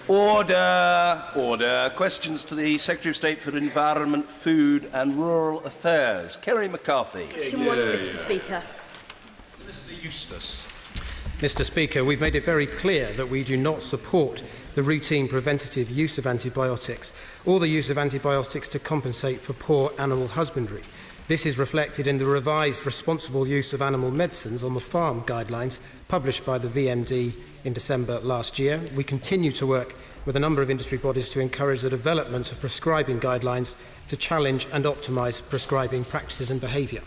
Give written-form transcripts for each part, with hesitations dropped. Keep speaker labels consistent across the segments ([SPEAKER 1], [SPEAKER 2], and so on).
[SPEAKER 1] Order. Order. Questions to the Secretary of State for Environment, Food and Rural Affairs. Kerry McCarthy.
[SPEAKER 2] Question 1, Mr. Speaker.
[SPEAKER 1] Mr. Eustice.
[SPEAKER 3] Mr. Speaker, we've made it very clear that we do not support the routine preventative use of antibiotics or the use of antibiotics to compensate for poor animal husbandry. This is reflected in the revised responsible use of animal medicines on the farm guidelines published by the VMD in December last year. We continue to work with a number of industry bodies to encourage the development of prescribing guidelines to challenge and optimise prescribing practices and behaviour.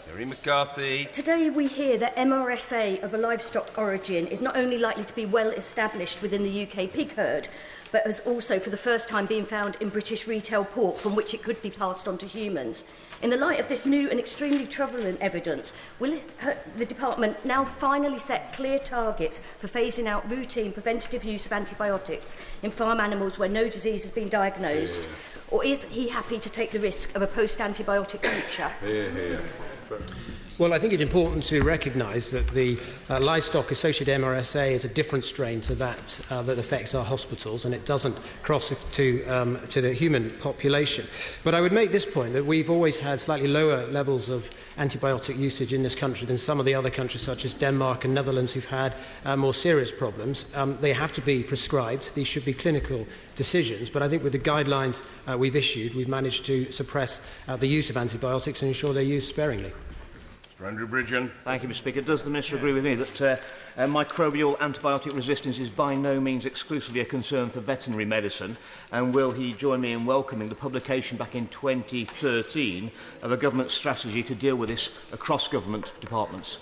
[SPEAKER 1] Kerry McCarthy.
[SPEAKER 2] Today we hear that MRSA of a livestock origin is not only likely to be well established within the UK pig herd, but has also for the first time been found in British retail pork from which it could be passed on to humans. In the light of this new and extremely troubling evidence, will the Department now finally set clear targets for phasing out routine preventative use of antibiotics in farm animals where no disease has been diagnosed? Or is he happy to take the risk of a post-antibiotic future?
[SPEAKER 3] Well, I think it's important to recognise that the livestock-associated MRSA is a different strain to that that affects our hospitals, and it doesn't cross to the human population. But I would make this point, that we've always had slightly lower levels of antibiotic usage in this country than some of the other countries, such as Denmark and Netherlands, who've had more serious problems. They have to be prescribed. These should be clinical decisions. But I think with the guidelines we've issued, we've managed to suppress the use of antibiotics and ensure they're used sparingly.
[SPEAKER 1] Bridgen.
[SPEAKER 4] Thank you, Mr. Speaker. Does the Minister agree with me that microbial antibiotic resistance is by no means exclusively a concern for veterinary medicine? And will he join me in welcoming the publication back in 2013 of a government strategy to deal with this across government departments?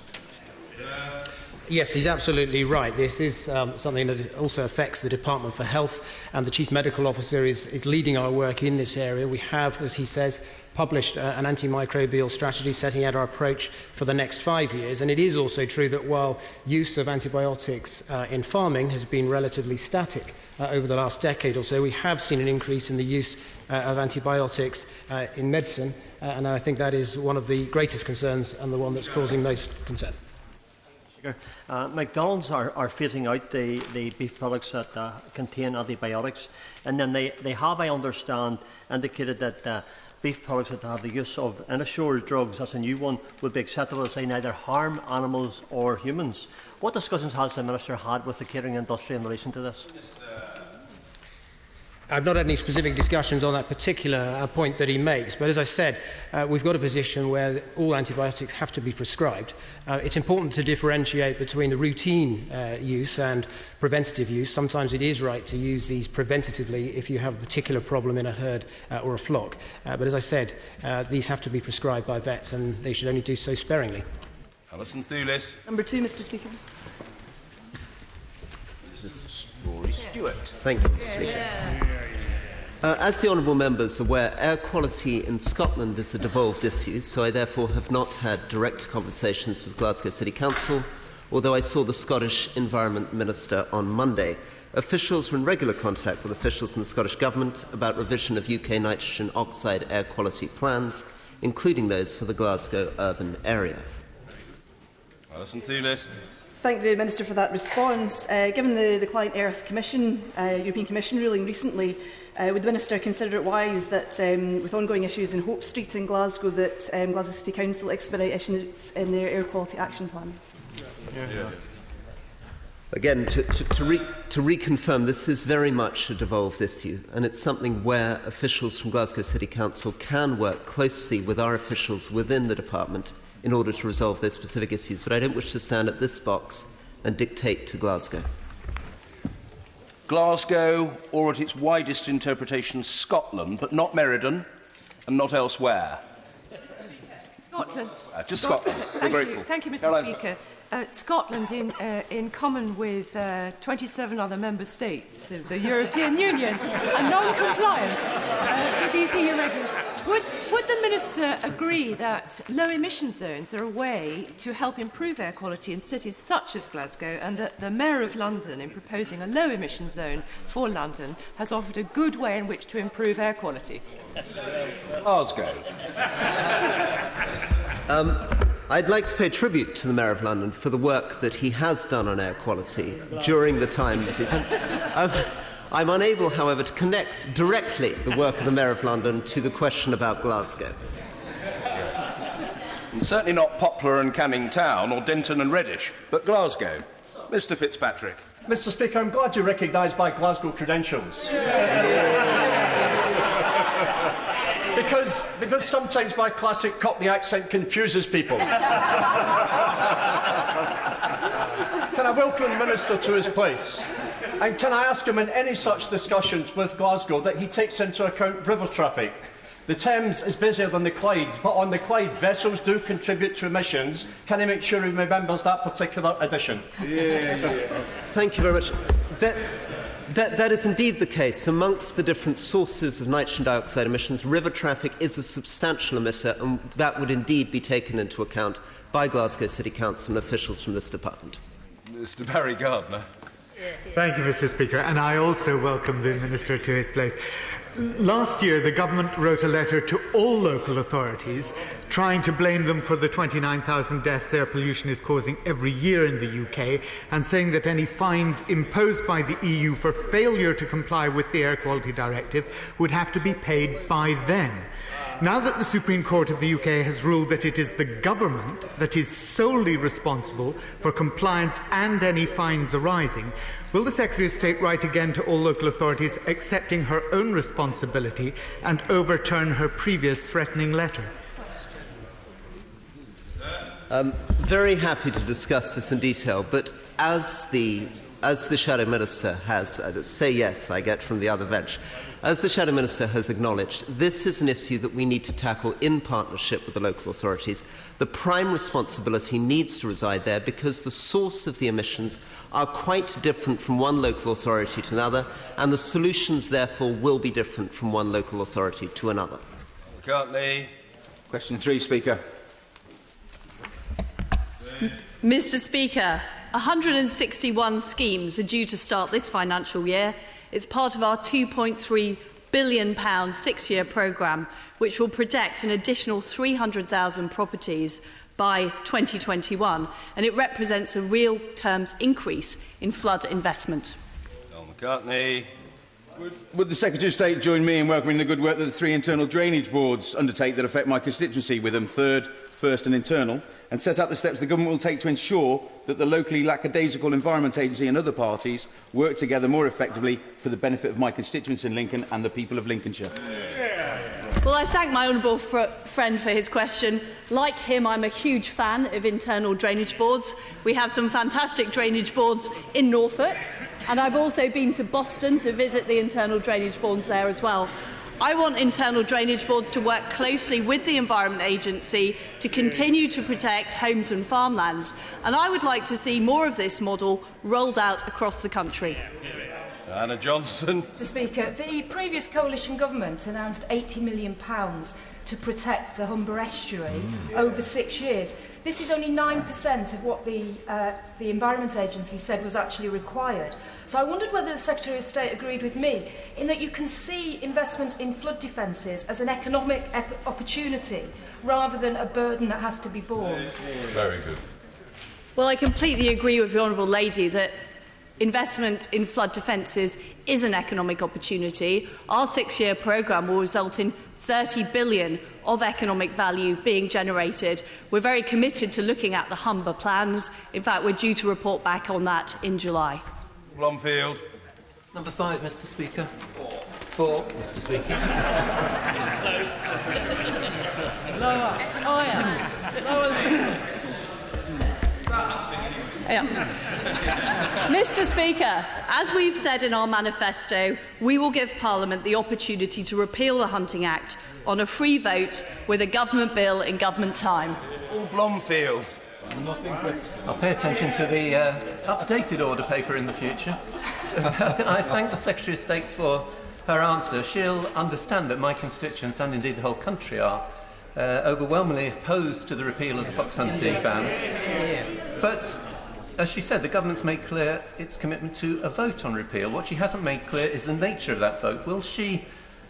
[SPEAKER 3] Yes, he's absolutely right. This is something that also affects the Department for Health, and the Chief Medical Officer is leading our work in this area. We have, as he says, published an antimicrobial strategy setting out our approach for the next 5 years. And it is also true that while use of antibiotics in farming has been relatively static over the last decade or so, we have seen an increase in the use of antibiotics in medicine, and I think that is one of the greatest concerns and the one that's causing most concern.
[SPEAKER 5] McDonald's are phasing out the beef products that contain antibiotics, and then they have, I understand, indicated that beef products that have the use of inassured drugs, that's a new one, would be acceptable as they neither harm animals or humans. What discussions has the Minister had with the catering industry in relation to this?
[SPEAKER 3] I've not had any specific discussions on that particular point that he makes, but as I said, we've got a position where all antibiotics have to be prescribed. It's important to differentiate between the routine use and preventative use. Sometimes it is right to use these preventatively if you have a particular problem in a herd or a flock. But as I said, these have to be prescribed by vets, and they should only do so sparingly.
[SPEAKER 1] Alison Thewliss.
[SPEAKER 6] Number 2, Mr. Speaker.
[SPEAKER 1] Rory Stewart.
[SPEAKER 7] Thank you, Mr. Speaker. As the honourable member is aware, air quality in Scotland is a devolved issue, so I therefore have not had direct conversations with Glasgow City Council, although I saw the Scottish Environment Minister on Monday. Officials were in regular contact with officials in the Scottish Government about revision of UK nitrogen oxide air quality plans, including those for the Glasgow urban area.
[SPEAKER 1] Alison Thewliss.
[SPEAKER 6] Thank the Minister for that response. Given the Climate Earth Commission, European Commission ruling recently, would the Minister consider it wise that, with ongoing issues in Hope Street in Glasgow, that Glasgow City Council expedite issues in their air quality action plan?
[SPEAKER 7] Again, to reconfirm, this is very much a devolved issue, and it's something where officials from Glasgow City Council can work closely with our officials within the department in order to resolve those specific issues. But I don't wish to stand at this box and dictate to Glasgow.
[SPEAKER 1] Glasgow, or at its widest interpretation, Scotland, but not Meriden and not elsewhere.
[SPEAKER 8] Scotland.
[SPEAKER 1] Just Scotland. We're grateful.
[SPEAKER 8] Thank you, Mr. Speaker. Scotland, in common with 27 other member states of the European Union, are non-compliant with these EU regulations. Would the Minister agree that low emission zones are a way to help improve air quality in cities such as Glasgow, and that the Mayor of London, in proposing a low emission zone for London, has offered a good way in which to improve air quality?
[SPEAKER 1] Glasgow.
[SPEAKER 7] I'd like to pay tribute to the Mayor of London for the work that he has done on air quality during the time that he's... I'm unable, however, to connect directly the work of the Mayor of London to the question about Glasgow.
[SPEAKER 1] And certainly not Poplar and Canning Town or Denton and Reddish, but Glasgow. Mr Fitzpatrick.
[SPEAKER 9] Mr Speaker, I'm glad you're recognised by Glasgow credentials. Because sometimes my classic Cockney accent confuses people. Can I welcome the Minister to his place? And can I ask him in any such discussions with Glasgow that he takes into account river traffic? The Thames is busier than the Clyde, but on the Clyde, vessels do contribute to emissions. Can he make sure he remembers that particular addition?
[SPEAKER 7] Thank you very much. That is indeed the case. Amongst the different sources of nitrogen dioxide emissions, river traffic is a substantial emitter, and that would indeed be taken into account by Glasgow City Council and officials from this department.
[SPEAKER 1] Mr Barry Gardner.
[SPEAKER 10] Thank you, Mr Speaker, and I also welcome the Minister to his place. Last year, the government wrote a letter to all local authorities trying to blame them for the 29,000 deaths air pollution is causing every year in the UK, and saying that any fines imposed by the EU for failure to comply with the Air Quality Directive would have to be paid by them. Now that the Supreme Court of the UK has ruled that it is the government that is solely responsible for compliance and any fines arising, will the Secretary of State write again to all local authorities accepting her own responsibility and overturn her previous threatening letter?
[SPEAKER 7] Very happy to discuss this in detail, but as the Shadow Minister has, say yes, I get from the other bench, as the Shadow Minister has acknowledged, this is an issue that we need to tackle in partnership with the local authorities. The prime responsibility needs to reside there because the source of the emissions are quite different from one local authority to another, and the solutions, therefore, will be different from one local authority to another.
[SPEAKER 1] McCarthy.
[SPEAKER 11] Question 3, Speaker.
[SPEAKER 12] Mr Speaker, 161 schemes are due to start this financial year. It's part of our £2.3 billion 6-year programme, which will protect an additional 300,000 properties by 2021, and it represents a real terms increase in flood investment.
[SPEAKER 1] McCarthy.
[SPEAKER 11] Would the Secretary of State join me in welcoming the good work that the 3 internal drainage boards undertake that affect my constituency, with them third, first and internal, and set out the steps the government will take to ensure that the locally lackadaisical Environment Agency and other parties work together more effectively for the benefit of my constituents in Lincoln and the people of Lincolnshire?
[SPEAKER 12] Well, I thank my honourable friend for his question. Like him, I'm a huge fan of internal drainage boards. We have some fantastic drainage boards in Norfolk, and I've also been to Boston to visit the internal drainage boards there as well. I want internal drainage boards to work closely with the Environment Agency to continue to protect homes and farmlands, and I would like to see more of this model rolled out across the country.
[SPEAKER 1] Anna Johnson.
[SPEAKER 13] Mr Speaker, the previous coalition government announced £80 million to protect the Humber estuary over 6 years. This is only 9% of what the Environment Agency said was actually required. So I wondered whether the Secretary of State agreed with me in that you can see investment in flood defences as an economic opportunity rather than a burden that has to be borne.
[SPEAKER 1] Very good.
[SPEAKER 12] Well, I completely agree with the Honourable Lady that investment in flood defences is an economic opportunity. Our 6-year programme will result in £30 billion of economic value being generated. We're very committed to looking at the Humber plans. In fact, we're due to report back on that in July.
[SPEAKER 1] Blomfield.
[SPEAKER 14] Number 5, Mr Speaker. 4, Mr Speaker.
[SPEAKER 8] Lower. Oh, yeah. Lower.
[SPEAKER 12] Yeah. Mr Speaker, as we've said in our manifesto, we will give Parliament the opportunity to repeal the Hunting Act on a free vote with a government bill in government time.
[SPEAKER 1] Blomfield.
[SPEAKER 14] I'll pay attention to the updated order paper in the future. I thank the Secretary of State for her answer. She'll understand that my constituents, and indeed the whole country, are overwhelmingly opposed to the repeal of the fox hunting ban. But, as she said, the government's made clear its commitment to a vote on repeal. What she hasn't made clear is the nature of that vote. Will she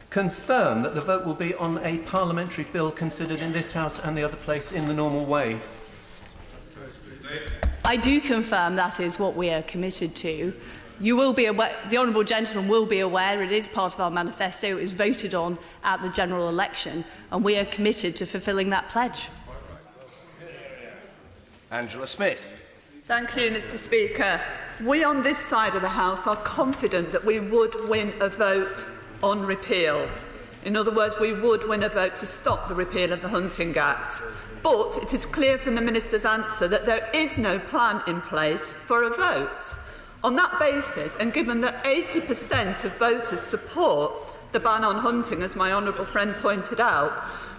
[SPEAKER 14] confirm that the vote will be on a parliamentary bill considered in this House and the other place in the normal way?
[SPEAKER 12] I do confirm that is what we are committed to. You will be aware, the honourable gentleman will be aware, it is part of our manifesto, it was voted on at the general election, and we are committed to fulfilling that pledge.
[SPEAKER 1] Angela Smith.
[SPEAKER 15] Thank you, Mr. Speaker. We on this side of the House are confident that we would win a vote on repeal. In other words, we would win a vote to stop the repeal of the Hunting Act. But it is clear from the Minister's answer that there is no plan in place for a vote. On that basis, and given that 80% of voters support the ban on hunting, as my honourable friend pointed out,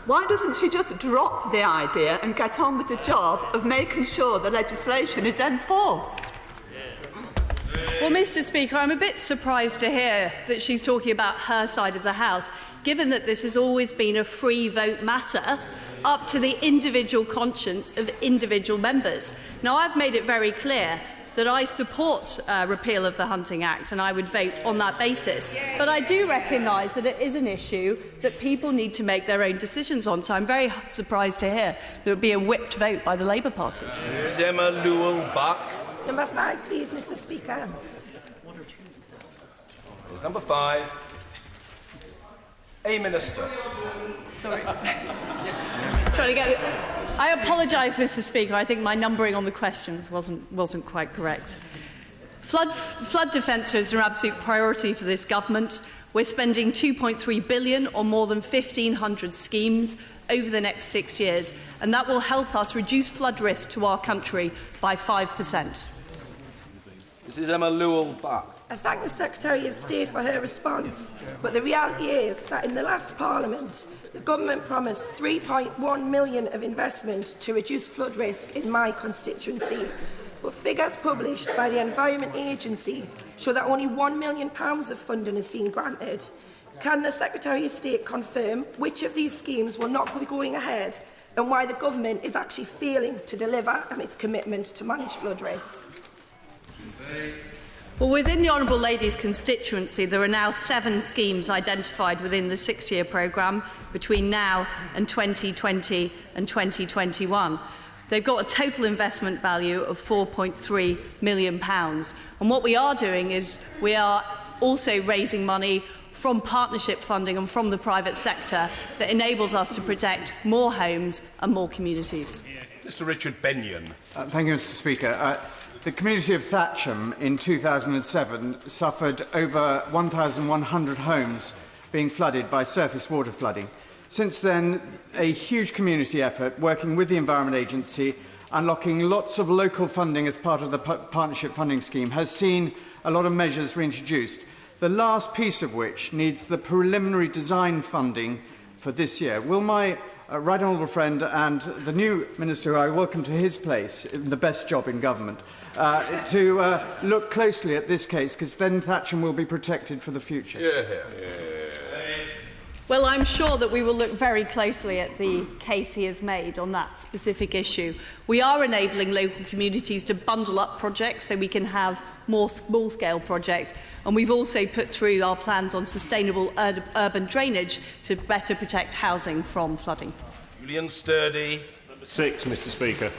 [SPEAKER 15] why doesn't she just drop the idea and get on with the job of making sure the legislation is enforced?
[SPEAKER 12] Well, Mr. Speaker, I'm a bit surprised to hear that she's talking about her side of the House, given that this has always been a free vote matter, up to the individual conscience of individual members. Now, I've made it very clear that I support repeal of the Hunting Act, and I would vote on that basis. But I do recognise that it is an issue that people need to make their own decisions on, so I'm very surprised to hear there would be a whipped vote by the Labour Party.
[SPEAKER 1] Emma Lewell-Buck.
[SPEAKER 16] Number 5, please, Mr. Speaker.
[SPEAKER 1] Is number 5. A Minister.
[SPEAKER 12] Sorry. Trying to get. I apologise, Mr. Speaker. I think my numbering on the questions wasn't quite correct. Flood defence is an absolute priority for this government. We're spending £2.3 billion on more than 1,500 schemes over the next 6 years, and that will help us reduce flood risk to our country by 5%.
[SPEAKER 1] Mrs Emma Lewell-Buck.
[SPEAKER 16] I thank the Secretary of State for her response, but the reality is that in the last Parliament, the government promised £3.1 million of investment to reduce flood risk in my constituency, but figures published by the Environment Agency show that only £1 million of funding is being granted. Can the Secretary of State confirm which of these schemes will not be going ahead and why the government is actually failing to deliver on its commitment to manage flood risk?
[SPEAKER 12] Well, within the Honourable Lady's constituency, there are now 7 schemes identified within the 6-year programme between now and 2020 and 2021. They've got a total investment value of £4.3 million. And what we are doing is we are also raising money from partnership funding and from the private sector that enables us to protect more homes and more communities.
[SPEAKER 1] Mr Richard Benyon.
[SPEAKER 17] Thank you, Mr Speaker. The community of Thatcham in 2007 suffered over 1,100 homes being flooded by surface water flooding. Since then, a huge community effort working with the Environment Agency, unlocking lots of local funding as part of the partnership funding scheme, has seen a lot of measures reintroduced, the last piece of which needs the preliminary design funding for this year. Will my right honourable friend and the new Minister, who I welcome to his place, in the best job in government, to look closely at this case, because then Thatcham will be protected for the future?
[SPEAKER 12] Well, I'm sure that we will look very closely at the case he has made on that specific issue. We are enabling local communities to bundle up projects so we can have more small-scale projects, and we've also put through our plans on sustainable urban drainage to better protect housing from flooding.
[SPEAKER 1] Julian Sturdy.
[SPEAKER 18] Number 6, Mr Speaker.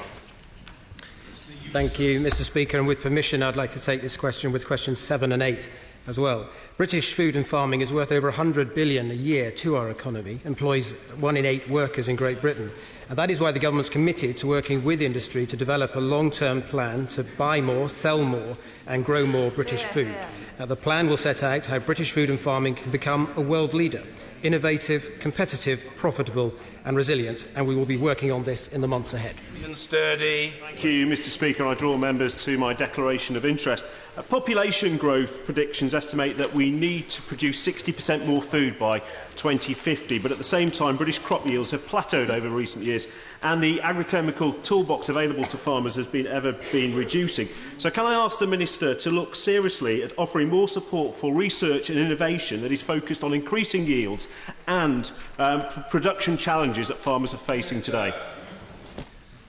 [SPEAKER 3] Thank you, Mr Speaker. And with permission, I'd like to take this question with questions 7 and 8 as well. British food and farming is worth over £100 billion a year to our economy, employs 1 in 8 workers in Great Britain. And that is why the government's committed to working with industry to develop a long-term plan to buy more, sell more and grow more British food. The plan will set out how British food and farming can become a world leader, innovative, competitive, profitable and resilient, and we will be working on this in the months ahead.
[SPEAKER 1] Sturdy.
[SPEAKER 18] Thank you, Mr Speaker. I draw members to my declaration of interest. Population growth predictions estimate that we need to produce 60% more food by 2050, but at the same time British crop yields have plateaued over recent years and the agrochemical toolbox available to farmers has been reducing. So can I ask the Minister to look seriously at offering more support for research and innovation that is focused on increasing yields and production challenges that farmers are facing today?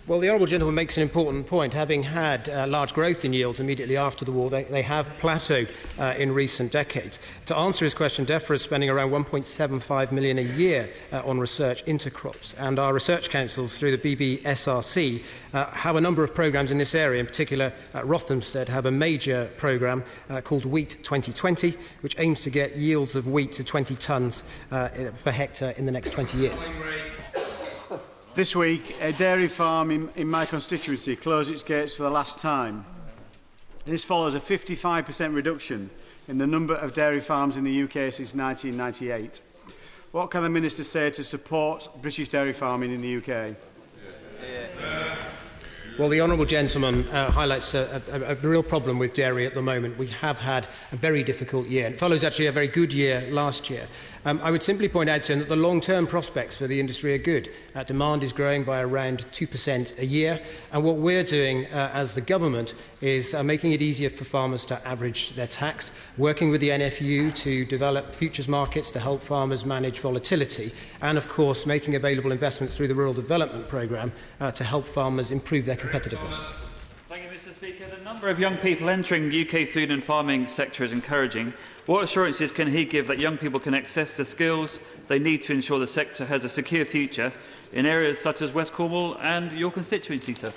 [SPEAKER 3] Well, the honourable gentleman makes an important point. Having had large growth in yields immediately after the war, they have plateaued in recent decades. To answer his question, DEFRA is spending around £1.75 million a year on research into crops, and our research councils through the BBSRC have a number of programmes in this area. In particular, Rothamsted have a major programme called Wheat 2020, which aims to get yields of wheat to 20 tonnes per hectare in the next 20 years.
[SPEAKER 17] This week, a dairy farm in my constituency closed its gates for the last time. This follows a 55% reduction in the number of dairy farms in the UK since 1998. What can the Minister say to support British dairy farming in the UK?
[SPEAKER 3] Well, the honourable gentleman highlights a real problem with dairy at the moment. We have had a very difficult year. It follows actually a very good year last year. I would simply point out to him that the long-term prospects for the industry are good. Demand is growing by around 2% a year, and what we're doing as the government is making it easier for farmers to average their tax, working with the NFU to develop futures markets to help farmers manage volatility, and of course making available investments through the Rural Development Programme to help farmers improve their competitiveness.
[SPEAKER 19] Thank you, Mr. Speaker. The number of young people entering the UK food and farming sector is encouraging. What assurances can he give that young people can access the skills they need to ensure the sector has a secure future in areas such as West Cornwall and your constituency, sir?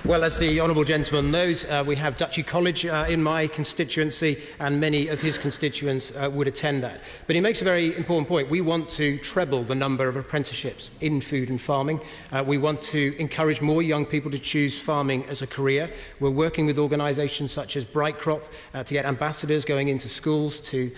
[SPEAKER 3] Well, as the honourable gentleman knows, we have Duchy College in my constituency, and many of his constituents would attend that. But he makes a very important point. We want to treble the number of apprenticeships in food and farming. We want to encourage more young people to choose farming as a career. We're working with organisations such as Bright Crop to get ambassadors going into schools to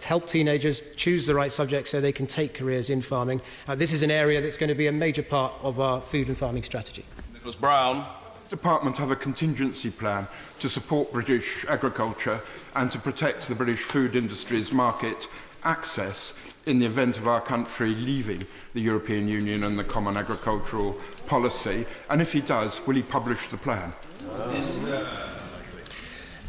[SPEAKER 3] help teenagers choose the right subject so they can take careers in farming. This is an area that's going to be a major part of our food and farming strategy.
[SPEAKER 1] Nicholas Brown.
[SPEAKER 20] Department have a contingency plan to support British agriculture and to protect the British food industry's market access in the event of our country leaving the European Union and the Common Agricultural Policy? And if he does, will he publish the plan?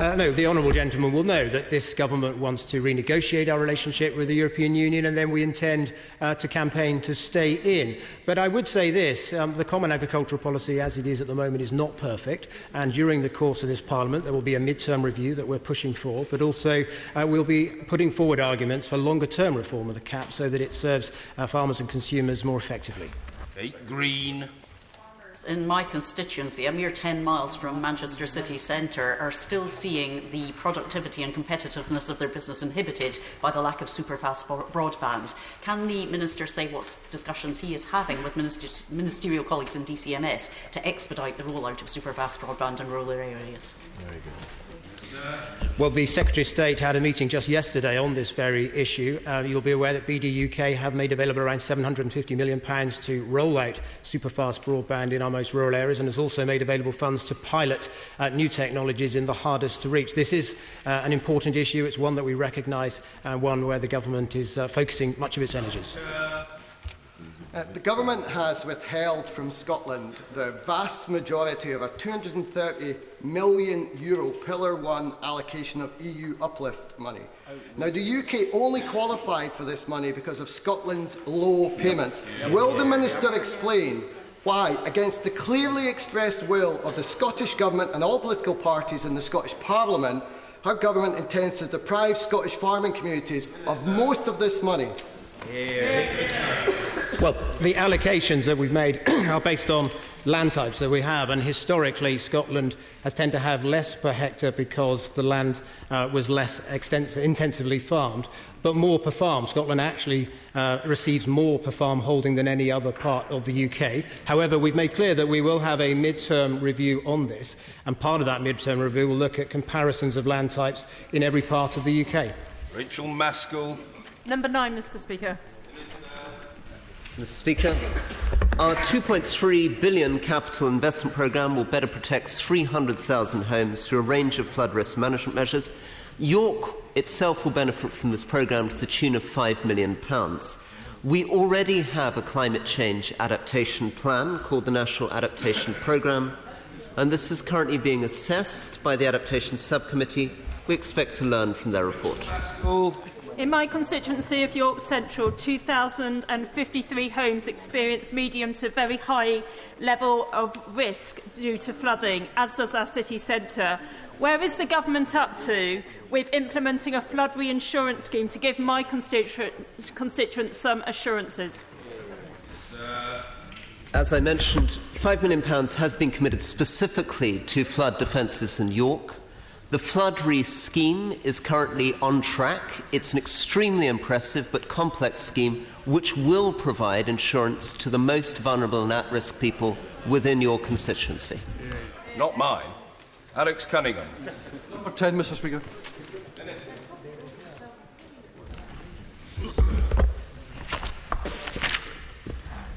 [SPEAKER 3] No, the honourable gentleman will know that this government wants to renegotiate our relationship with the European Union, and then we intend to campaign to stay in. But I would say this, the Common Agricultural Policy as it is at the moment is not perfect, and during the course of this Parliament there will be a mid-term review that we're pushing for, but also we'll be putting forward arguments for longer-term reform of the CAP so that it serves farmers and consumers more effectively.
[SPEAKER 1] Okay, Green.
[SPEAKER 21] In my constituency, a mere 10 miles from Manchester city centre, are still seeing the productivity and competitiveness of their business inhibited by the lack of superfast broadband. Can the Minister say what discussions he is having with ministerial colleagues in DCMS to expedite the rollout of superfast broadband in rural areas?
[SPEAKER 1] Very good.
[SPEAKER 3] Well, the Secretary of State had a meeting just yesterday on this very issue. You'll be aware that BD UK have made available around £750 million to roll out superfast broadband in our most rural areas, and has also made available funds to pilot new technologies in the hardest to reach. This is an important issue. It's one that we recognise, and one where the government is focusing much of its energies.
[SPEAKER 22] The Government has withheld from Scotland the vast majority of a €230 million Pillar 1 allocation of EU uplift money. Now, the UK only qualified for this money because of Scotland's low payments. Will the Minister explain why, against the clearly expressed will of the Scottish Government and all political parties in the Scottish Parliament, her Government intends to deprive Scottish farming communities of most of this money?
[SPEAKER 3] Well, the allocations that we've made are based on land types that we have, and historically Scotland has tended to have less per hectare because the land was less intensively farmed, but more per farm. Scotland actually receives more per farm holding than any other part of the UK. However, we've made clear that we will have a mid-term review on this, and part of that mid-term review will look at comparisons of land types in every part of the UK.
[SPEAKER 1] Rachel Maskell.
[SPEAKER 8] Number 9, Mr. Speaker.
[SPEAKER 7] Mr. Speaker, our £2.3 billion capital investment programme will better protect 300,000 homes through a range of flood risk management measures. York itself will benefit from this programme to the tune of £5 million. We already have a climate change adaptation plan called the National Adaptation Programme, and this is currently being assessed by the Adaptation Subcommittee. We expect to learn from their report.
[SPEAKER 2] In my constituency of York Central, 2,053 homes experience medium to very high level of risk due to flooding, as does our city centre. Where is the government up to with implementing a flood reinsurance scheme to give my constituents some assurances?
[SPEAKER 7] As I mentioned, £5 million has been committed specifically to flood defences in York. The flood scheme is currently on track. It's an extremely impressive but complex scheme which will provide insurance to the most vulnerable and at-risk people within your constituency.
[SPEAKER 1] Not mine. Alex Cunningham.
[SPEAKER 4] Number 10, Mr. Speaker.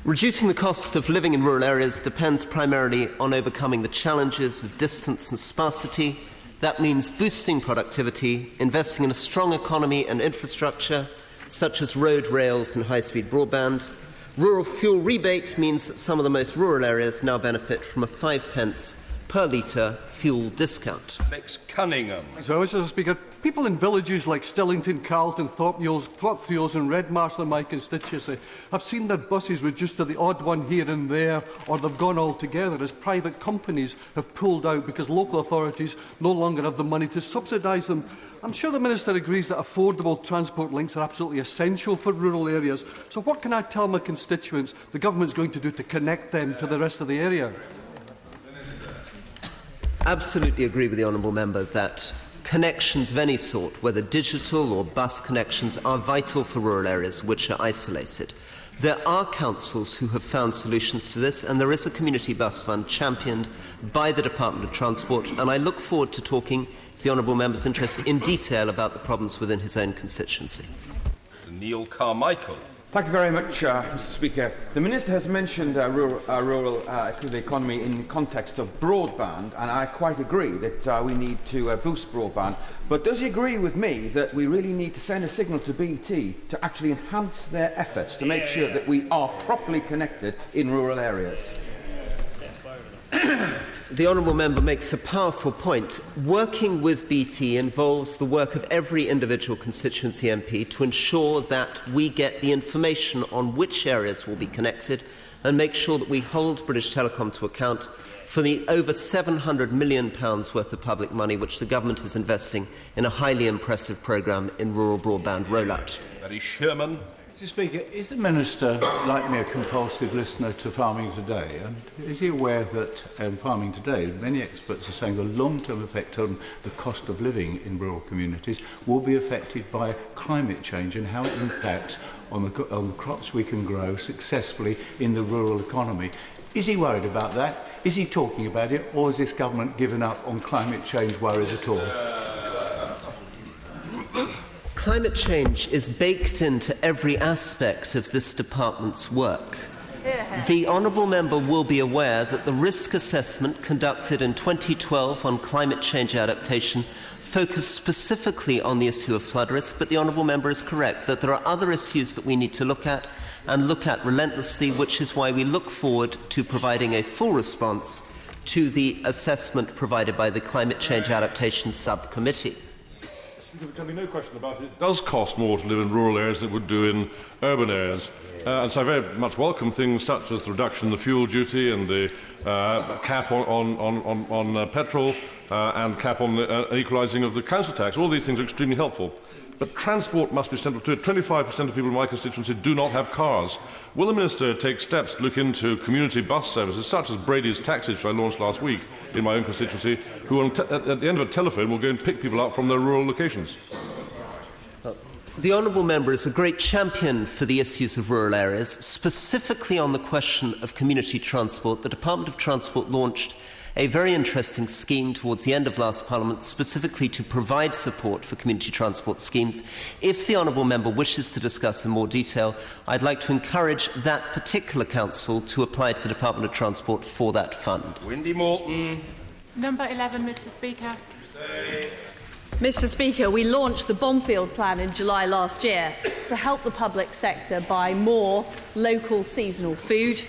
[SPEAKER 7] Reducing the cost of living in rural areas depends primarily on overcoming the challenges of distance and sparsity. That means boosting productivity, investing in a strong economy and infrastructure, such as road, rails and high-speed broadband. Rural fuel rebate means that some of the most rural areas now benefit from a 5p per litre fuel discount.
[SPEAKER 1] Alex Cunningham.
[SPEAKER 4] So, Mr. Speaker, people in villages like Stillington, Carlton, Thorpefields and Redmarsh, my constituency, have seen their buses reduced to the odd one here and there, or they've gone altogether as private companies have pulled out because local authorities no longer have the money to subsidise them. I'm sure the Minister agrees that affordable transport links are absolutely essential for rural areas. So what can I tell my constituents the government's going to do to connect them to the rest of the area?
[SPEAKER 7] Absolutely agree with the honourable member that connections of any sort, whether digital or bus connections, are vital for rural areas which are isolated. There are councils who have found solutions to this, and there is a community bus fund championed by the Department of Transport, and I look forward to talking, if the honourable member is interested, in detail about the problems within his own constituency.
[SPEAKER 1] Mr. Neil Carmichael.
[SPEAKER 11] Thank you very much, Mr. Speaker. The Minister has mentioned rural economy in the context of broadband, and I quite agree that we need to boost broadband. But does he agree with me that we really need to send a signal to BT to actually enhance their efforts to make sure that we are properly connected in rural areas?
[SPEAKER 7] The honourable member makes a powerful point. Working with BT involves the work of every individual constituency MP to ensure that we get the information on which areas will be connected and make sure that we hold British Telecom to account for the over £700 million worth of public money which the government is investing in a highly impressive programme in rural broadband rollout.
[SPEAKER 1] Barry Sherman.
[SPEAKER 23] Mr. Speaker, is the Minister, like me, a compulsive listener to Farming Today? And is he aware that Farming Today, many experts are saying the long-term effect on the cost of living in rural communities will be affected by climate change and how it impacts on the crops we can grow successfully in the rural economy? Is he worried about that? Is he talking about it? Or has this government given up on climate change worries at all?
[SPEAKER 7] Climate change is baked into every aspect of this department's work. The honourable member will be aware that the risk assessment conducted in 2012 on climate change adaptation focused specifically on the issue of flood risk, but the honourable member is correct that there are other issues that we need to look at and look at relentlessly, which is why we look forward to providing a full response to the assessment provided by the Climate Change Adaptation Subcommittee.
[SPEAKER 24] There can be no question about it. It does cost more to live in rural areas than it would do in urban areas. And so I very much welcome things such as the reduction in the fuel duty and the cap on petrol and cap on the equalising of the council tax. All these things are extremely helpful. But transport must be central to it. 25% of people in my constituency do not have cars. Will the Minister take steps to look into community bus services, such as Brady's Taxis, which I launched last week in my own constituency, who at the end of a telephone will go and pick people up from their rural locations?
[SPEAKER 7] The honourable member is a great champion for the issues of rural areas. Specifically on the question of community transport, the Department of Transport launched a very interesting scheme towards the end of last Parliament, specifically to provide support for community transport schemes. If the honourable member wishes to discuss in more detail, I'd like to encourage that particular council to apply to the Department of Transport for that fund.
[SPEAKER 1] Windy Morton.
[SPEAKER 2] Number 11, Mr. Speaker.
[SPEAKER 12] Mr. Speaker, we launched the Bonfield Plan in July last year to help the public sector buy more local seasonal food.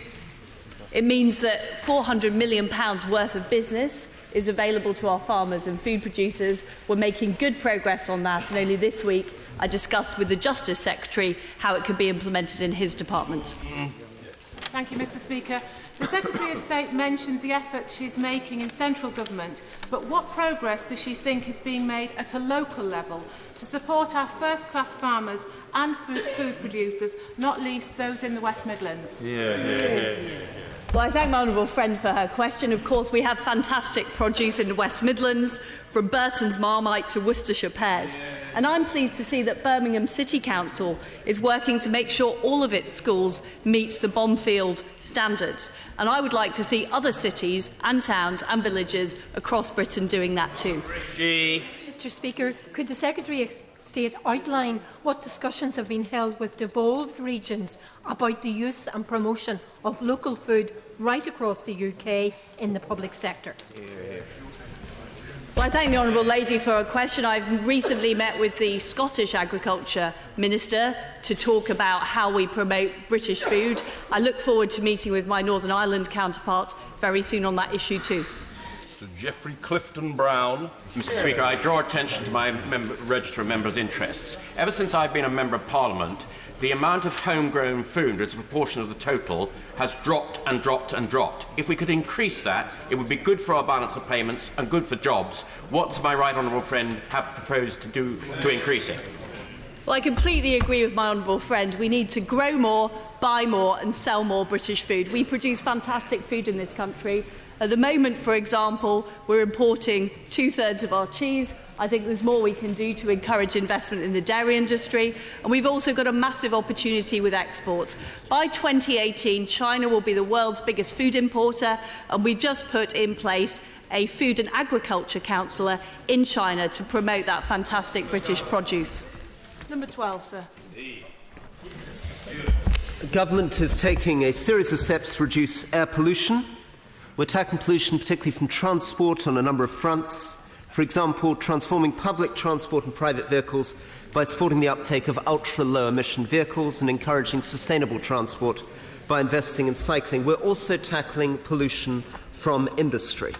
[SPEAKER 12] It means that £400 million worth of business is available to our farmers and food producers. We're making good progress on that, and only this week I discussed with the Justice Secretary how it could be implemented in his department.
[SPEAKER 5] Thank you, Mr. Speaker. The Secretary of State mentioned the efforts she's making in central government, but what progress does she think is being made at a local level to support our first-class farmers and food producers, not least those in the West Midlands?
[SPEAKER 12] Well, I thank my honourable friend for her question. Of course, we have fantastic produce in the West Midlands, from Burton's Marmite to Worcestershire pears. And I'm pleased to see that Birmingham City Council is working to make sure all of its schools meet the Bomfield standards. And I would like to see other cities and towns and villages across Britain doing that too.
[SPEAKER 6] Mr. Speaker, could the Secretary of State outline what discussions have been held with devolved regions about the use and promotion of local food right across the UK in the public sector?
[SPEAKER 12] Well, I thank the honourable lady for her question. I've recently met with the Scottish Agriculture Minister to talk about how we promote British food. I look forward to meeting with my Northern Ireland counterpart very soon on that issue too.
[SPEAKER 1] Geoffrey Clifton Brown.
[SPEAKER 9] Mr. Speaker, I draw attention to my register of members' interests. Ever since I've been a Member of Parliament, the amount of homegrown food as a proportion of the total has dropped and dropped and dropped. If we could increase that, it would be good for our balance of payments and good for jobs. What does my right honourable friend have proposed to do to increase it?
[SPEAKER 12] Well, I completely agree with my honourable friend. We need to grow more, buy more and sell more British food. We produce fantastic food in this country. At the moment, for example, we're importing 2/3 of our cheese. I think there's more we can do to encourage investment in the dairy industry. And we've also got a massive opportunity with exports. By 2018, China will be the world's biggest food importer, and we've just put in place a Food and Agriculture Councillor in China to promote that fantastic British produce.
[SPEAKER 5] Number 12, sir.
[SPEAKER 7] The government is taking a series of steps to reduce air pollution. We're tackling pollution particularly from transport on a number of fronts. For example, transforming public transport and private vehicles by supporting the uptake of ultra-low emission vehicles and encouraging sustainable transport by investing in cycling. We're also tackling pollution from industry.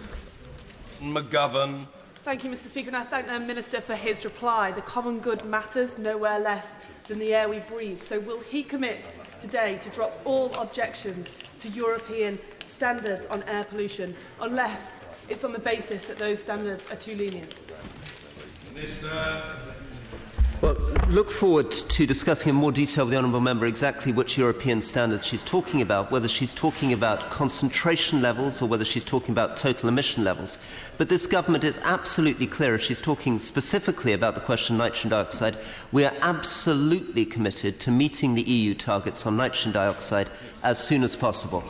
[SPEAKER 1] McGovern.
[SPEAKER 10] Thank you, Mr. Speaker, and I thank the Minister for his reply. The common good matters nowhere less than the air we breathe. So will he commit today to drop all objections to European standards on air pollution, unless it's on the basis that those standards are too lenient?
[SPEAKER 1] Minister.
[SPEAKER 7] Well, look forward to discussing in more detail with the honourable member exactly which European standards she's talking about, whether she's talking about concentration levels or whether she's talking about total emission levels. But this government is absolutely clear, if she's talking specifically about the question of nitrogen dioxide, we are absolutely committed to meeting the EU targets on nitrogen dioxide as soon as possible.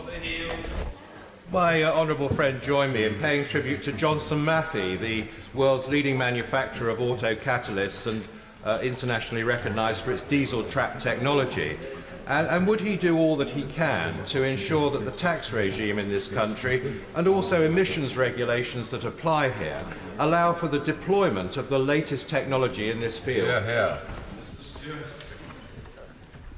[SPEAKER 25] My honourable friend joined me in paying tribute to Johnson Matthey, the world's leading manufacturer of auto catalysts and internationally recognised for its diesel trap technology. And would he do all that he can to ensure that the tax regime in this country and also emissions regulations that apply here allow for the deployment of the latest technology in this field?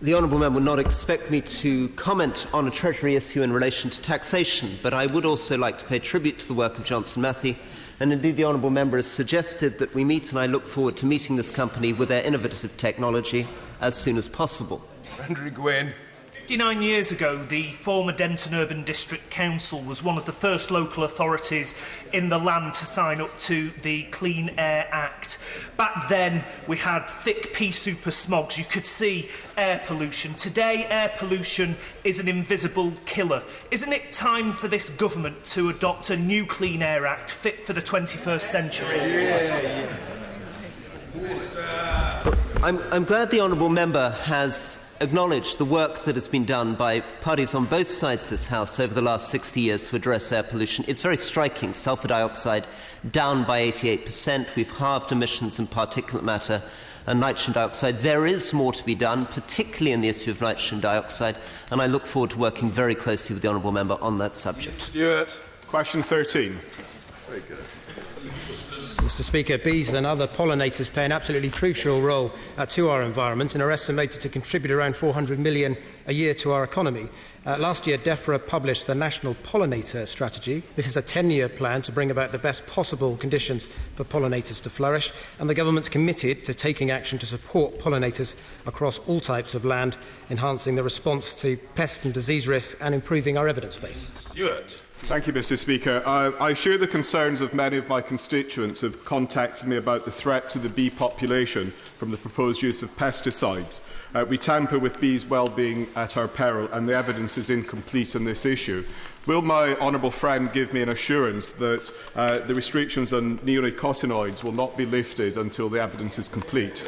[SPEAKER 7] The honourable member would not expect me to comment on a Treasury issue in relation to taxation, but I would also like to pay tribute to the work of Johnson Matthey, and indeed the honourable member has suggested that we meet, and I look forward to meeting this company with their innovative technology as soon as possible.
[SPEAKER 1] Andrew Gwynn.
[SPEAKER 26] 59 years ago, the former Denton Urban District Council was one of the first local authorities in the land to sign up to the Clean Air Act. Back then, we had thick pea super smogs. You could see air pollution. Today, air pollution is an invisible killer. Isn't it time for this government to adopt a new Clean Air Act fit for the 21st century?
[SPEAKER 7] I'm glad the honourable member has acknowledged the work that has been done by parties on both sides of this House over the last 60 years to address air pollution. It's very striking. Sulphur dioxide down by 88%. We've halved emissions in particulate matter and nitrogen dioxide. There is more to be done, particularly in the issue of nitrogen dioxide, and I look forward to working very closely with the honourable member on that subject.
[SPEAKER 27] Stewart. Question 13.
[SPEAKER 28] Very good.
[SPEAKER 3] Mr. Speaker, bees and other pollinators play an absolutely crucial role to our environment and are estimated to contribute around 400 million a year to our economy. Last year, DEFRA published the National Pollinator Strategy. This is a 10-year plan to bring about the best possible conditions for pollinators to flourish, and the government's committed to taking action to support pollinators across all types of land, enhancing the response to pest and disease risks and improving our evidence base.
[SPEAKER 13] Stewart. Thank you, Mr. Speaker. I share the concerns of many of my constituents who have contacted me about the threat to the bee population from the proposed use of pesticides. We tamper with bees' well-being at our peril, and the evidence is incomplete on this issue. Will my honourable friend give me an assurance that the restrictions on neonicotinoids will not be lifted until the evidence is complete?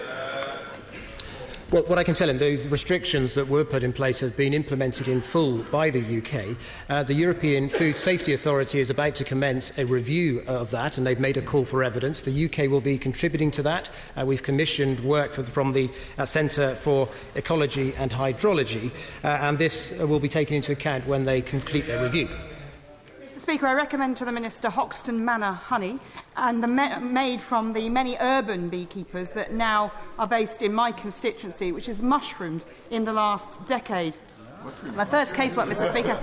[SPEAKER 3] Well, what I can tell him, those restrictions that were put in place have been implemented in full by the UK. The European Food Safety Authority is about to commence a review of that, and they've made a call for evidence. The UK will be contributing to that. We've commissioned work from the Centre for Ecology and Hydrology, and this will be taken into account when they complete their review.
[SPEAKER 14] Mr. Speaker, I recommend to the Minister Hoxton Manor honey, and made from the many urban beekeepers that now are based in my constituency, which has mushroomed in the last decade. My first casework, Mr. Speaker,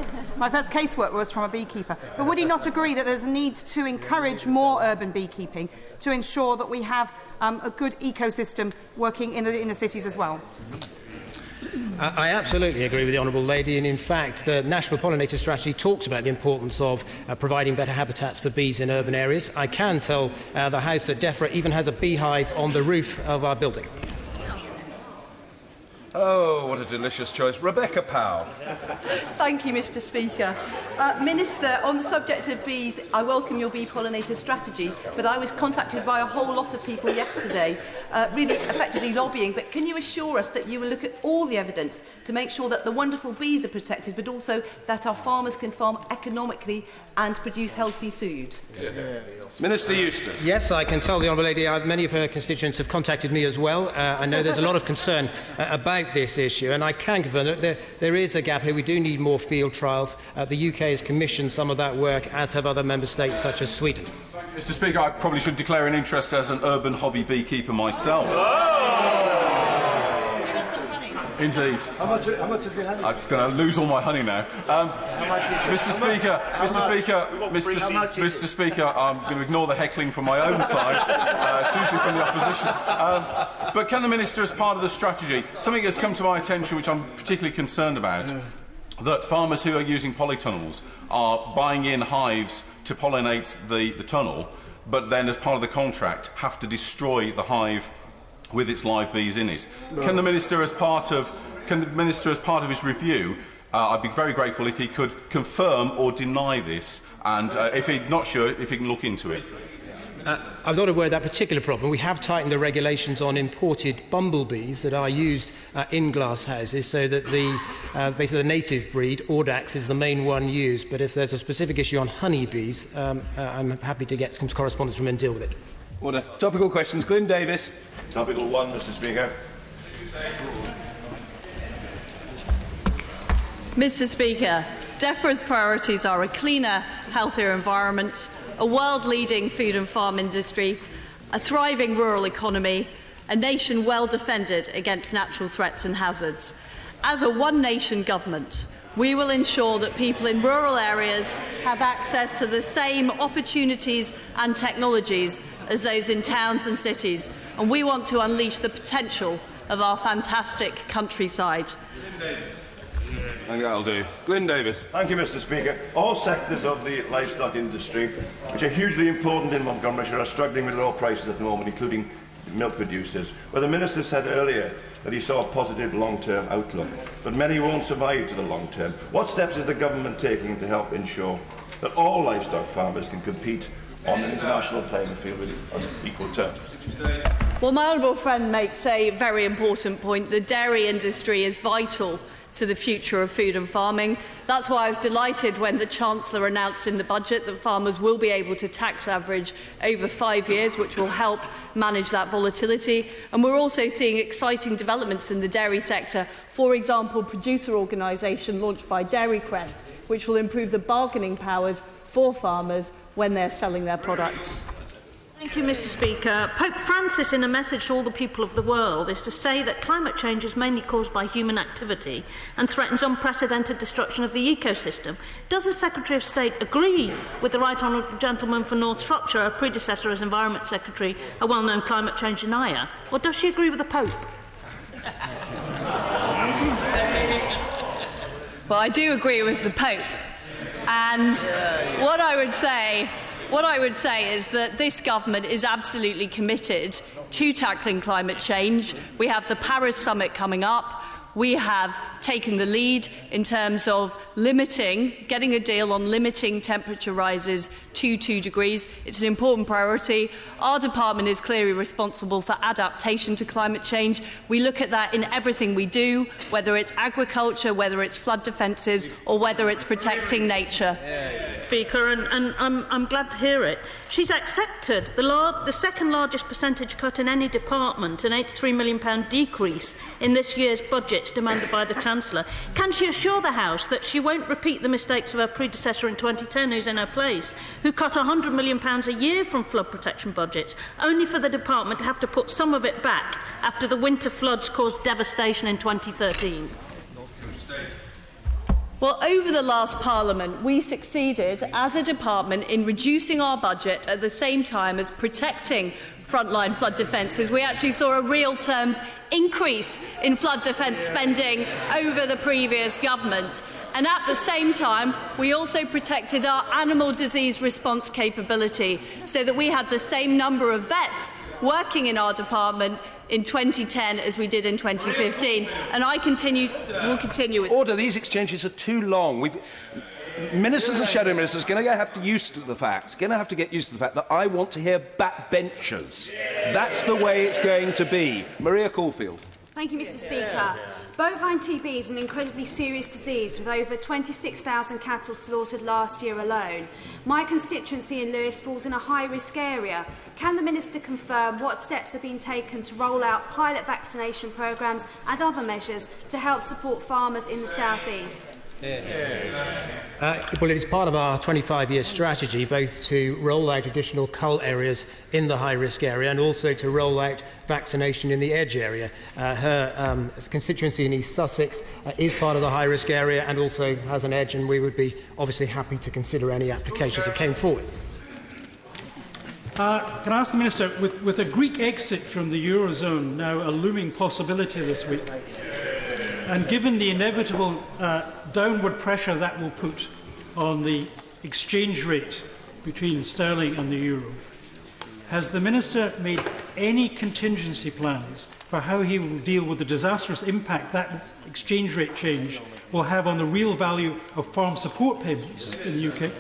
[SPEAKER 14] was from a beekeeper. But would he not agree that there's a need to encourage more urban beekeeping to ensure that we have a good ecosystem working in the inner cities as well?
[SPEAKER 3] I absolutely agree with the Honourable Lady, and in fact the National Pollinator Strategy talks about the importance of providing better habitats for bees in urban areas. I can tell the House that DEFRA even has a beehive on the roof of our building.
[SPEAKER 1] Oh, what a delicious choice. Rebecca Powell.
[SPEAKER 15] Thank you, Mr. Speaker. Minister, on the subject of bees, I welcome your bee pollinator strategy, but I was contacted by a whole lot of people yesterday, really effectively lobbying. But can you assure us that you will look at all the evidence to make sure that the wonderful bees are protected, but also that our farmers can farm economically and produce healthy food?
[SPEAKER 1] Minister Eustice.
[SPEAKER 3] Yes, I can tell the Honourable Lady many of her constituents have contacted me as well. I know there's a lot of concern about this issue, and I can confirm that there is a gap here. We do need more field trials. The UK has commissioned some of that work, as have other member states such as Sweden.
[SPEAKER 16] Mr. Speaker, I probably should declare an interest as an urban hobby beekeeper myself. Indeed. How much is the honey? I'm going to lose all my honey now. Mr. Speaker, I'm going to ignore the heckling from my own side, it's usually from the opposition. But can the Minister, as part of the strategy, something has come to my attention which I'm particularly concerned about, that farmers who are using polytunnels are buying in hives to pollinate the tunnel, but then as part of the contract have to destroy the hive with its live bees in it. Can the Minister, as part of his review, I'd be very grateful if he could confirm or deny this, and if he's not sure, if he can look into it.
[SPEAKER 3] I'm not aware of that particular problem. We have tightened the regulations on imported bumblebees that are used in glass houses, so that basically the native breed, Audax, is the main one used. But if there's a specific issue on honeybees, I'm happy to get some correspondence from him and deal with it.
[SPEAKER 1] Order. Topical questions. Glyn Davis.
[SPEAKER 17] Topical 1, Mr. Speaker.
[SPEAKER 12] Mr. Speaker, DEFRA's priorities are a cleaner, healthier environment, a world-leading food and farm industry, a thriving rural economy, a nation well defended against natural threats and hazards. As a one-nation government, we will ensure that people in rural areas have access to the same opportunities and technologies as those in towns and cities, and we want to unleash the potential of our fantastic countryside.
[SPEAKER 16] I think that'll do. Glyn Davis.
[SPEAKER 17] Thank you, Mr. Speaker. All sectors of the livestock industry, which are hugely important in Montgomeryshire, are struggling with low prices at the moment, including milk producers. Well, the Minister said earlier that he saw a positive long-term outlook, but many won't survive to the long term. What steps is the government taking to help ensure that all livestock farmers can compete on an international playing field on equal terms?
[SPEAKER 12] Well, my honourable friend makes a very important point. The dairy industry is vital to the future of food and farming. That's why I was delighted when the Chancellor announced in the budget that farmers will be able to tax average over 5 years, which will help manage that volatility. And we're also seeing exciting developments in the dairy sector. For example, producer organisation launched by Dairy Quest, which will improve the bargaining powers for farmers when they're selling their products.
[SPEAKER 8] Thank you, Mr. Speaker. Pope Francis, in a message to all the people of the world, is to say that climate change is mainly caused by human activity and threatens unprecedented destruction of the ecosystem. Does the Secretary of State agree with the Right Honourable Gentleman for North Shropshire, a predecessor as Environment Secretary, a well-known climate change denier, or does she agree with the Pope?
[SPEAKER 12] Well, I do agree with the Pope. And what I would say is that this government is absolutely committed to tackling climate change. We have the Paris summit coming up. We have taken the lead in terms of getting a deal on limiting temperature rises to 2 degrees. It's an important priority. Our department is clearly responsible for adaptation to climate change. We look at that in everything we do, whether it's agriculture, whether it's flood defences, or whether it's protecting nature.
[SPEAKER 8] Speaker, and I'm glad to hear it. She's accepted the second largest percentage cut in any department, an £83 million decrease in this year's budgets demanded by the Chancellor. Can she assure the House that she won't repeat the mistakes of her predecessor in 2010, who's in her place, who cut £100 million a year from flood protection budgets, only for the department to have to put some of it back after the winter floods caused devastation in 2013?
[SPEAKER 12] Well, over the last Parliament, we succeeded as a department in reducing our budget at the same time as protecting frontline flood defences. We actually saw a real terms increase in flood defence spending over the previous government. And at the same time, we also protected our animal disease response capability so that we had the same number of vets working in our department in 2010 as we did in 2015, and will continue with.
[SPEAKER 1] Order. These exchanges are too long. Ministers and shadow ministers are going to have to get used to the fact that I want to hear backbenchers. That's the way it's going to be. Maria Caulfield.
[SPEAKER 18] Thank you, Mr. Speaker. Bovine TB is an incredibly serious disease with over 26,000 cattle slaughtered last year alone. My constituency in Lewis falls in a high-risk area. Can the Minister confirm what steps are being taken to roll out pilot vaccination programmes and other measures to help support farmers in the South East?
[SPEAKER 3] Well, it is part of our 25-year strategy, both to roll out additional cull areas in the high-risk area and also to roll out vaccination in the edge area. Her constituency in East Sussex is part of the high-risk area and also has an edge, and we would be obviously happy to consider any applications that came forward.
[SPEAKER 19] Can I ask the Minister, with a Greek exit from the Eurozone now a looming possibility this week, and given the inevitable downward pressure that will put on the exchange rate between sterling and the euro, has the Minister made any contingency plans for how he will deal with the disastrous impact that exchange rate change will have on the real value of farm support payments in the UK?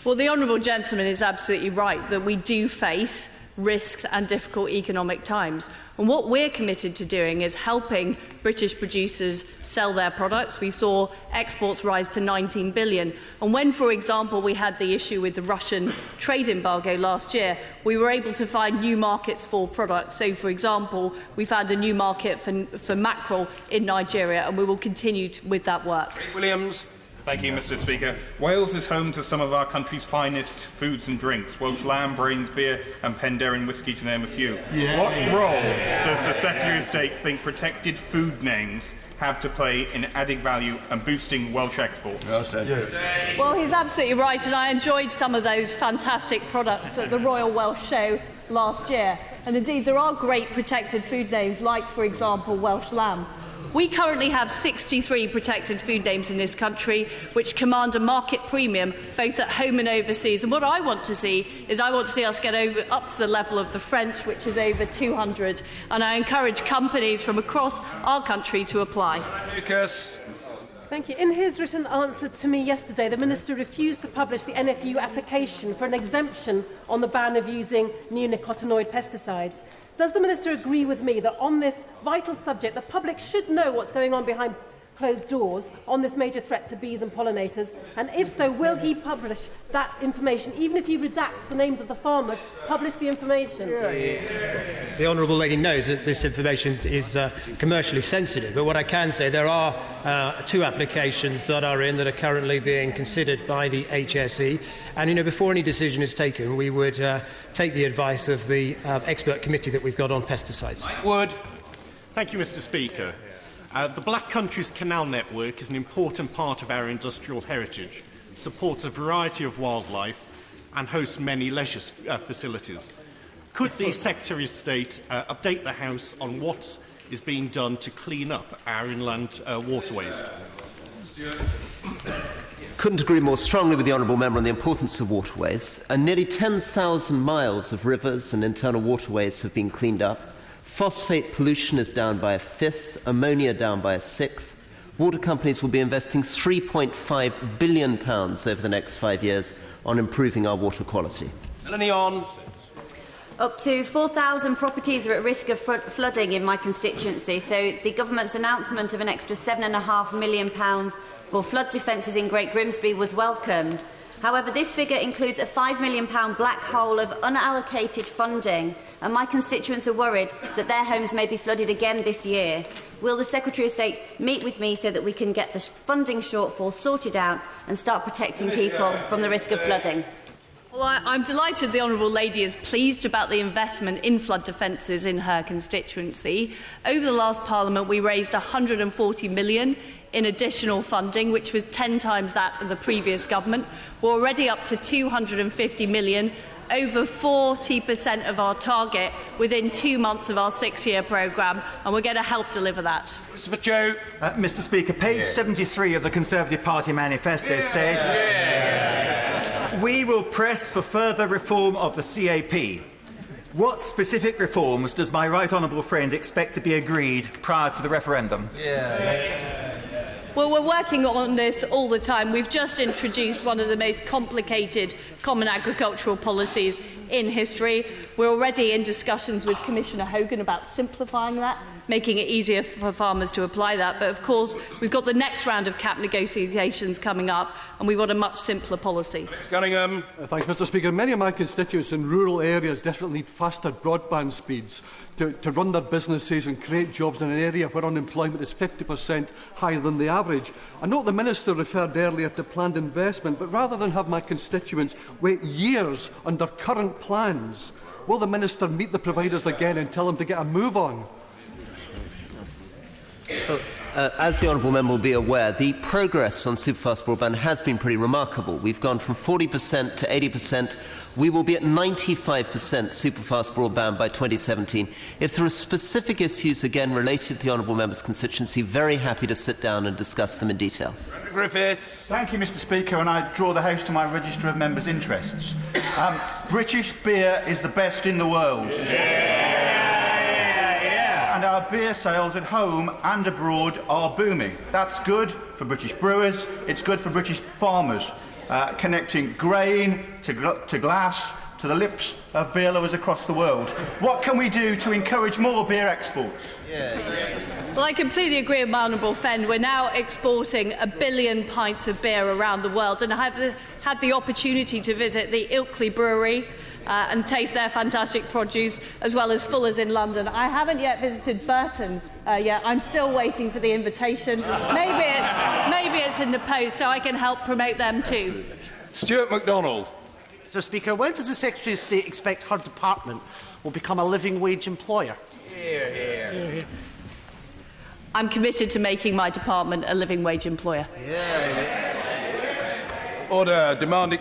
[SPEAKER 12] Well, the honourable gentleman is absolutely right that we do face risks and difficult economic times. And what we're committed to doing is helping British producers sell their products. We saw exports rise to 19 billion. And when, for example, we had the issue with the Russian trade embargo last year, we were able to find new markets for products. So, for example, we found a new market for mackerel in Nigeria, and we will continue with that work.
[SPEAKER 1] Williams.
[SPEAKER 20] Thank you, Mr. Speaker. Wales is home to some of our country's finest foods and drinks: Welsh lamb, Brains beer and Penderyn whisky, to name a few.
[SPEAKER 19] Yeah.
[SPEAKER 20] What role does the Secretary of State think protected food names have to play in adding value and boosting Welsh exports?
[SPEAKER 12] Well, he's absolutely right, and I enjoyed some of those fantastic products at the Royal Welsh Show last year. And indeed, there are great protected food names, like, for example, Welsh lamb. We currently have 63 protected food names in this country, which command a market premium both at home and overseas. And what I want to see us get up to the level of the French, which is over 200. And I encourage companies from across our country to apply.
[SPEAKER 1] Lucas.
[SPEAKER 21] Thank you. In his written answer to me yesterday, the Minister refused to publish the NFU application for an exemption on the ban of using neonicotinoid pesticides. Does the Minister agree with me that on this vital subject, the public should know what's going on behind closed doors on this major threat to bees and pollinators? And if so, will he publish that information, even if he redacts the names of the farmers? Publish the information.
[SPEAKER 3] The honourable lady knows that this information is commercially sensitive, but what I can say, there are 2 applications that are currently being considered by the HSE, and before any decision is taken, we would take the advice of the expert committee that we've got on pesticides.
[SPEAKER 2] Thank you, Mr. Speaker. The Black Countries Canal Network is an important part of our industrial heritage, supports a variety of wildlife and hosts many leisure facilities. Could the Secretary of State update the House on what is being done to clean up our inland waterways?
[SPEAKER 7] Couldn't agree more strongly with the honourable member on the importance of waterways. And nearly 10,000 miles of rivers and internal waterways have been cleaned up. Phosphate pollution is down by a fifth, ammonia down by a sixth. Water companies will be investing £3.5 billion over the next 5 years on improving our water quality.
[SPEAKER 1] Melanie on.
[SPEAKER 4] Up to 4,000 properties are at risk of flooding in my constituency, so the government's announcement of an extra £7.5 million for flood defences in Great Grimsby was welcomed. However, this figure includes a £5 million black hole of unallocated funding, and my constituents are worried that their homes may be flooded again this year. Will the Secretary of State meet with me so that we can get the funding shortfall sorted out and start protecting people from the risk of flooding?
[SPEAKER 12] Well, I'm delighted the Honourable Lady is pleased about the investment in flood defences in her constituency. Over the last Parliament, we raised £140 million in additional funding, which was 10 times that of the previous government. We're already up to £250 million, over 40% of our target within 2 months of our 6-year programme, and we're going to help deliver that.
[SPEAKER 1] Christopher Joe.
[SPEAKER 11] Mr. Speaker, page 73 of the Conservative Party manifesto says, "We will press for further reform of the CAP." What specific reforms does my right honourable friend expect to be agreed prior to the referendum?
[SPEAKER 12] Well, we're working on this all the time. We've just introduced one of the most complicated common agricultural policies in history. We're already in discussions with Commissioner Hogan about simplifying that, making it easier for farmers to apply that. But, of course, we've got the next round of CAP negotiations coming up, and we want a much simpler policy.
[SPEAKER 22] Thanks, Mr. Speaker. Many of my constituents in rural areas desperately need faster broadband speeds to run their businesses and create jobs in an area where unemployment is 50% higher than the average. I note the Minister referred earlier to planned investment, but rather than have my constituents wait years under current plans, will the Minister meet the providers again and tell them to get a move on?
[SPEAKER 7] As the honourable member will be aware, the progress on superfast broadband has been pretty remarkable. We've gone from 40% to 80%. We will be at 95% superfast broadband by 2017. If there are specific issues, again, related to the honourable member's constituency, very happy to sit down and discuss them in detail.
[SPEAKER 11] Griffiths. Thank you, Mr. Speaker, and I draw the House to my register of members' interests. British beer is the best in the world. And our beer sales at home and abroad are booming. That's good for British brewers, it's good for British farmers, connecting grain to glass to the lips of beer lovers across the world. What can we do to encourage more beer exports?
[SPEAKER 12] Well, I completely agree with my honourable friend. We're now exporting 1 billion pints of beer around the world, and I've had the opportunity to visit the Ilkley Brewery and taste their fantastic produce, as well as Fuller's in London. I haven't yet visited Burton yet. I'm still waiting for the invitation. Maybe it's in the post, so I can help promote them too.
[SPEAKER 1] Stewart MacDonald.
[SPEAKER 23] Mr. Speaker, when does the Secretary of State expect her department will become a living wage employer?
[SPEAKER 12] I'm committed to making my department a living wage employer.
[SPEAKER 1] Order. Demand